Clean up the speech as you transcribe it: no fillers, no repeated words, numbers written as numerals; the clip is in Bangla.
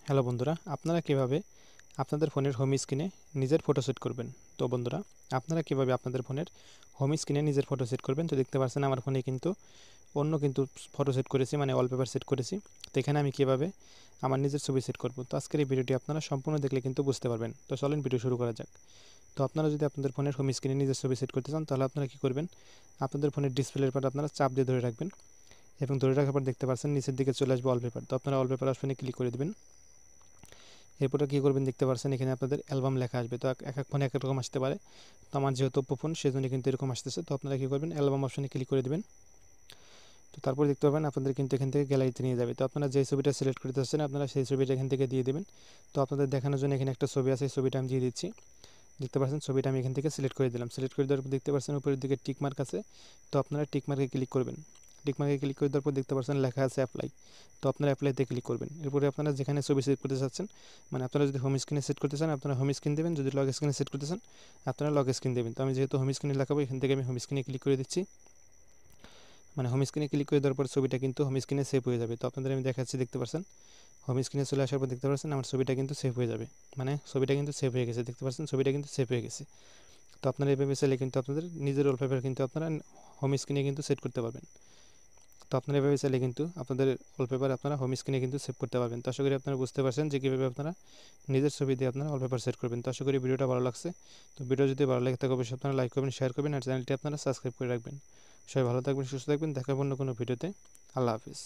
হ্যালো বন্ধুরা, আপনারা কিভাবে আপনাদের ফোনের হোম স্ক্রিনে নিজের ফটো সেট করবেন। তো বন্ধুরা, আপনারা কিভাবে আপনাদের ফোনের হোম স্ক্রিনে নিজের ফটো সেট করবেন। তো দেখতে পাচ্ছেন আমার ফোনে কিন্তু অন্য ফটো সেট করেছি, মানে ওয়ালপেপার সেট করেছি। তো এখানে আমি কিভাবে আমার নিজের ছবি সেট করব, তো আজকের এই ভিডিওটি আপনারা সম্পূর্ণ দেখলে কিন্তু বুঝতে পারবেন। তো চলেন ভিডিও শুরু করা যাক। তো আপনারা যদি আপনাদের ফোনের হোম স্ক্রিনে নিজের ছবি সেট করতে চান, তাহলে আপনারা কী করবেন, আপনাদের ফোনের ডিসপ্লের পর আপনারা চাপ দিয়ে ধরে রাখবেন এবং ধরে রাখার পর দেখতে পাচ্ছেন নিচের দিকে চলে আসবে ওয়ালপেপার। তো আপনারা ওয়ালপেপার অপশনে ক্লিক করে দেবেন। এরপরে কী করবেন, দেখতে পাচ্ছেন এখানে আপনাদের অ্যালবাম লেখা আসবে। তো এক এক ফোনে এক এক রকম আসতে পারে। তো আমার যেহেতু ওপ্পো ফোন, সেজন্য কিন্তু এরকম আসতেছে। তো আপনারা কী করবেন, অ্যালবাম অপশনে ক্লিক করে দেবেন। তো তারপর দেখতে পাবেন আপনাদের কিন্তু এখান থেকে গ্যালারিতে নিয়ে যাবে। তো আপনারা যে ছবিটা সিলেক্ট করতে চাচ্ছেন, আপনারা সেই ছবিটা এখান থেকে দিয়ে দেবেন। তো আপনাদের দেখানোর জন্য এখানে একটা ছবি আছে, এই ছবিটা আমি দিয়ে দিচ্ছি। দেখতে পাচ্ছেন ছবিটা আমি এখান থেকে সিলেক্ট করে দিলাম। সিলেক্ট করে দেওয়ার পর দেখতে পাচ্ছেন উপরের দিকে টিক মার্ক আছে। তো আপনারা টিক মার্কে ক্লিক করবেন। টিক মার্কে ক্লিক করে দেওয়ার পর দেখতে পাচ্ছেন লেখা আছে অ্যাপ্লাই। তো আপনারা অ্যাপ্লাইতে ক্লিক করবেন। এরপরে আপনারা যেখানে ছবি সেট করতে চাচ্ছেন, মানে আপনারা যদি হোম স্ক্রিনে সেট করতে চান আপনারা হোম স্ক্রিন দেবেন, যদি লক স্ক্রিনে সেট করতে চান আপনারা লক স্ক্রিন দেবেন। তো আমি যেহেতু হোম স্ক্রিনে লাগাবো, এখান থেকে আমি হোম স্ক্রিনে ক্লিক করে দিচ্ছি। মানে হোম স্ক্রিনে ক্লিক করে দেওয়ার পর ছবিটা কিন্তু হোম স্ক্রিনে সেভ হয়ে যাবে। তো আপনাদের আমি দেখাচ্ছি, দেখতে পাচ্ছেন হোম স্ক্রিনে চলে আসার পর দেখতে পাচ্ছেন আমার ছবিটা কিন্তু সেভ হয়ে যাবে। মানে ছবিটা কিন্তু সেভ হয়ে গেছে, দেখতে পাচ্ছেন ছবিটা কিন্তু সেভ হয়ে গেছে। তো আপনারা এভাবে চাইলে কিন্তু আপনাদের নিজের ওয়ালপেপার কিন্তু আপনারা হোম স্ক্রিনে কিন্তু সেট করতে পারবেন। তো আপনারা এভাবে চাইলে কিন্তু আপনাদের ওয়ালপেপার আপনারা হোম স্ক্রিনে কিন্তু সেভ করতে পারবেন। তো আশা করি আপনারা বুঝতে পারছেন যে কীভাবে আপনারা নিজের ছবি দিয়ে আপনারা ওয়ালপেপার সেট করবেন। তো আশা করি ভিডিওটা ভালো লাগছে। তো ভিডিও যদি ভালো লাগে থাকে অবশ্যই আপনারা লাইক করবেন, শেয়ার করবেন আর চ্যানেলটি আপনারা সাবস্ক্রাইব করে রাখবেন। সবাই ভালো থাকবেন, সুস্থ থাকবেন। দেখা হবে অন্য কোনো ভিডিওতে। আল্লাহ হাফিজ।